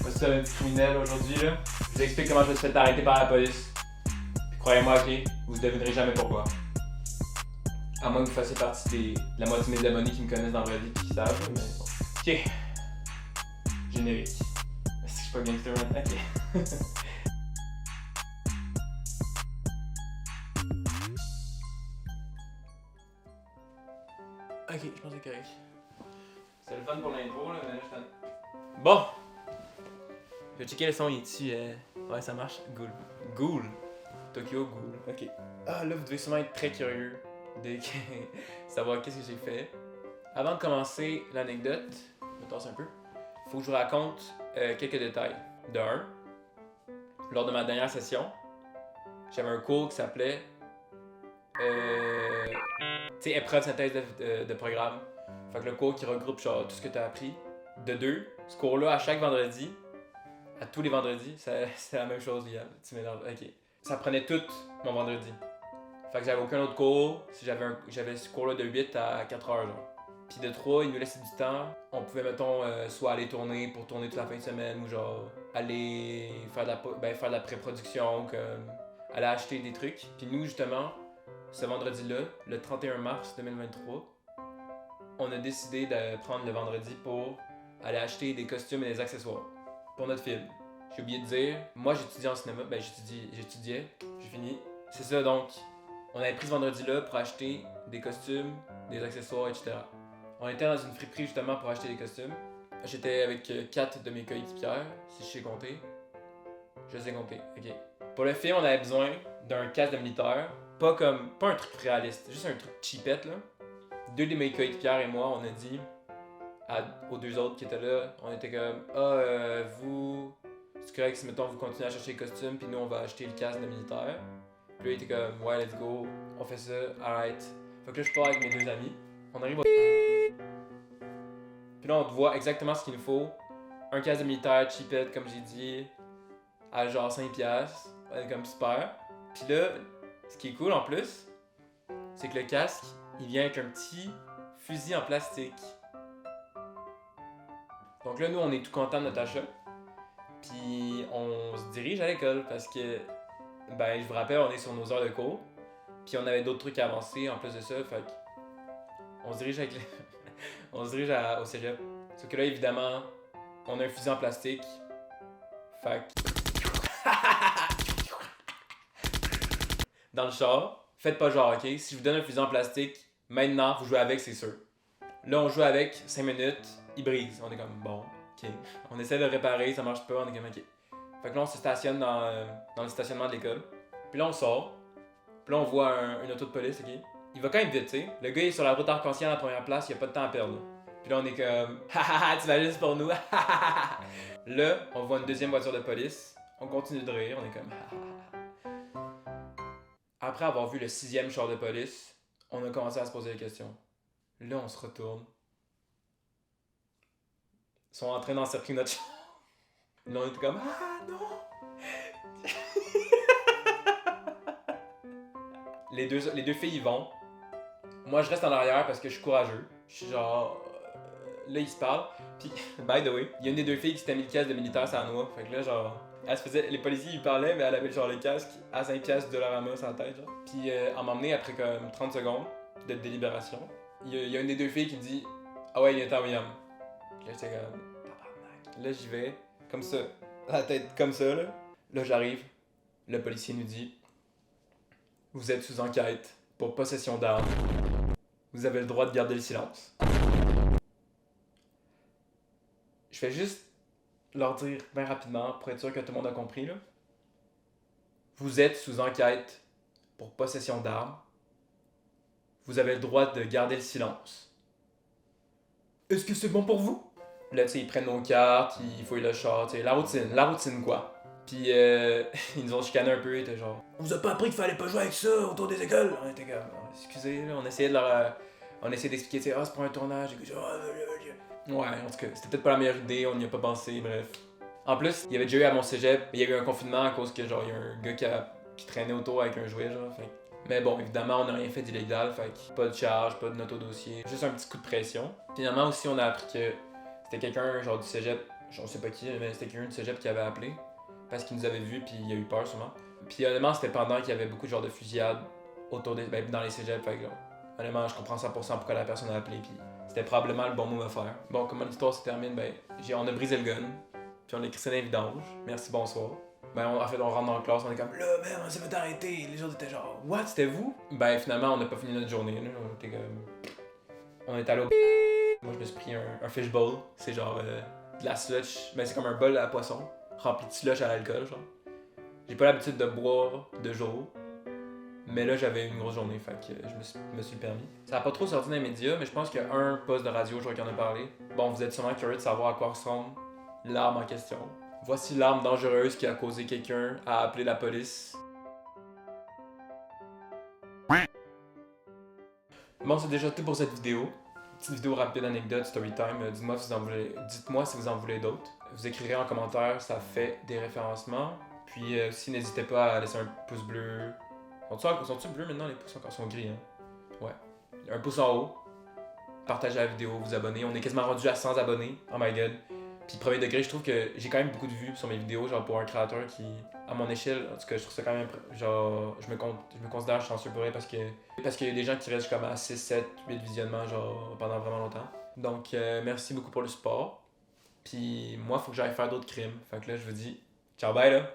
Voici ça, le petit criminel aujourd'hui, là. Je vous explique comment je me suis fait arrêter par la police. Puis croyez-moi, ok, vous ne devinerez jamais pourquoi. À moins que vous fassiez partie de la moitié de mes abonnés qui me connaissent dans la vraie vie et qui savent, mais bon. Ok. Générique. Est-ce que je suis pas gangster, man? Ok. Ok, je pense que c'est correct. C'est le fun pour l'intro, là, mais là, je t'en... Bon! Je vais checker le son, il est-tu... Ouais, ça marche. Ghoul. Ghoul. Tokyo Ghoul. Ok. Ah, là, vous devez sûrement être très curieux de savoir qu'est-ce que j'ai fait. Avant de commencer l'anecdote, je me tasse un peu, faut que je vous raconte quelques détails. De un, lors de ma dernière session, j'avais un cours qui s'appelait... tu sais, épreuve de synthèse de programme. Fait que le cours qui regroupe genre tout ce que tu as appris. De deux, ce cours-là, à chaque vendredi, à tous les vendredis, c'est la même chose, Liam. Tu m'énerves. Ok. Ça prenait tout mon vendredi. Fait que j'avais aucun autre cours. Si j'avais ce cours-là de 8 à 4 heures, genre. Puis de 3, il nous laissait du temps. On pouvait, mettons, soit aller tourner pour tourner toute la fin de semaine ou genre aller faire de la pré-production, comme aller acheter des trucs. Puis nous, justement, ce vendredi-là, le 31 mars 2023, on a décidé de prendre le vendredi pour aller acheter des costumes et des accessoires pour notre film. J'ai oublié de dire, moi j'étudiais en cinéma, j'étudiais, j'ai fini. C'est ça donc, on avait pris ce vendredi-là pour acheter des costumes, des accessoires, etc. On était dans une friperie justement pour acheter des costumes. J'étais avec 4 de mes coéquipières, si je sais compter. Je sais compter, ok. Pour le film, on avait besoin d'un casque de militaire, pas un truc réaliste, juste un truc cheapette là. 2 de mes coéquipières et moi, on a dit aux 2 autres qui étaient là, on était comme vous, c'est correct si mettons vous continuez à chercher les costumes, puis nous on va acheter le casque de militaire. Puis là il était comme ouais let's go, on fait ça, alright. Fait que là je pars avec mes 2 amis, on arrive au... Puis là on te voit exactement ce qu'il nous faut, un casque de militaire cheapette comme j'ai dit, à genre 5$, on est comme super. Puis là, ce qui est cool en plus, c'est que le casque, il vient avec un petit fusil en plastique. Donc là, nous, on est tout contents de notre achat. Puis on se dirige à l'école parce que, ben, je vous rappelle, on est sur nos heures de cours. Puis on avait d'autres trucs à avancer en plus de ça. Fait on se dirige on se dirige au cégep. Sauf que là, évidemment, on a un fusil en plastique. Fait dans le char, faites pas genre, ok? Si je vous donne un fusil en plastique, maintenant, vous jouez avec, c'est sûr. Là, on joue avec, 5 minutes, il brise. On est comme, bon, ok. On essaie de le réparer, ça marche pas, on est comme, ok. Fait que là, on se stationne dans le stationnement de l'école. Puis là, on sort. Puis là, on voit une auto de police, ok. Il va quand même vite, tu sais. Le gars, il est sur la route arc-en-ciel à la première place, il a pas de temps à perdre. Puis là, on est comme, hahaha, tu vas juste pour nous. Là, on voit une deuxième voiture de police. On continue de rire, on est comme, Après avoir vu le 6e char de police, on a commencé à se poser des questions. Là, on se retourne. Ils sont en train d'encercler notre char. Là, on était comme ah non! les deux filles y vont. Moi, je reste en arrière parce que je suis courageux. Je suis genre. Là, ils se parlent. Puis, by the way, il y a une des 2 filles qui s'était mis le casque de militaire sur la noix. Fait que là, genre. Elle se faisait. Les policiers, ils parlaient, mais elle avait genre le casque à 5$ de Dollarama sur la tête, genre. Puis, elle m'a emmené après comme 30 secondes de délibération. Il y a une des 2 filles qui me dit ah ouais, il est temps, William. Là, j'étais comme tabarnak. Là, j'y vais. Comme ça. La tête comme ça, là. Là, j'arrive. Le policier nous dit vous êtes sous enquête pour possession d'armes. Vous avez le droit de garder le silence. Je vais juste leur dire bien rapidement pour être sûr que tout le monde a compris, là. Vous êtes sous enquête pour possession d'armes. Vous avez le droit de garder le silence. Est-ce que c'est bon pour vous? Là, tu sais, ils prennent nos cartes, ils fouillent le char, tu sais, la routine quoi. Puis ils nous ont chicané un peu, ils étaient genre on vous a pas appris qu'il fallait pas jouer avec ça autour des écoles. On était comme excusez, là, on essayait de leur on essayait d'expliquer, tu sais, c'est pour un tournage, et que ouais, en tout cas, c'était peut-être pas la meilleure idée, on n'y a pas pensé, bref. En plus, il y avait déjà eu à mon cégep, il y a eu un confinement à cause que genre il y a un gars qui traînait autour avec un jouet, genre, fait. Mais bon, évidemment, on n'a rien fait d'illégal, fait que pas de charge, pas de note au dossier, juste un petit coup de pression. Finalement aussi, on a appris que c'était quelqu'un genre du cégep, on sait pas qui, mais c'était quelqu'un du cégep qui avait appelé. Parce qu'il nous avait vus, puis il a eu peur sûrement. Puis honnêtement, c'était pendant qu'il y avait beaucoup de genres de fusillades autour des, dans les cégeps. Fait que, honnêtement, je comprends 100% pourquoi la personne a appelé, puis c'était probablement le bon move à faire. Bon, comment l'histoire se termine, on a brisé le gun, puis on a crissé dans les vidanges. Merci, bonsoir. En fait, on rentre dans la classe, on est comme là, man, on s'est fait arrêter. Les autres étaient genre, what, c'était vous? Finalement, on n'a pas fini notre journée, là. On était comme. On est allé au. Moi, je me suis pris un fishbowl. C'est genre de la slush. C'est comme un bol à poisson, rempli de slush à l'alcool, genre. J'ai pas l'habitude de boire de jour. Mais là, j'avais une grosse journée, fait que je me suis permis. Ça a pas trop sorti dans les médias, mais je pense qu'il y a un poste de radio, je vois qu'il en a parlé. Bon, vous êtes sûrement curieux de savoir à quoi ressemble l'arme en question. Voici l'arme dangereuse qui a causé quelqu'un à appeler la police. Bon, c'est déjà tout pour cette vidéo. Petite vidéo rapide, anecdote, storytime. Dites-moi si vous en voulez d'autres. Vous écrirez en commentaire, ça fait des référencements. Puis aussi, n'hésitez pas à laisser un pouce bleu. Sont-ils bleus maintenant? Les pouces encore sont gris, hein? Ouais. Un pouce en haut. Partagez la vidéo, vous abonnez. On est quasiment rendu à 100 abonnés. Oh my god. Puis premier degré, je trouve que j'ai quand même beaucoup de vues sur mes vidéos, genre pour un créateur qui, à mon échelle, en tout cas, je trouve ça quand même, genre, je me considère chanceux pour elle parce qu'il y a des gens qui restent comme à 6, 7, 8 visionnements, genre, pendant vraiment longtemps. Donc, merci beaucoup pour le support. Puis moi, il faut que j'aille faire d'autres crimes. Fait que là, je vous dis, ciao, bye là!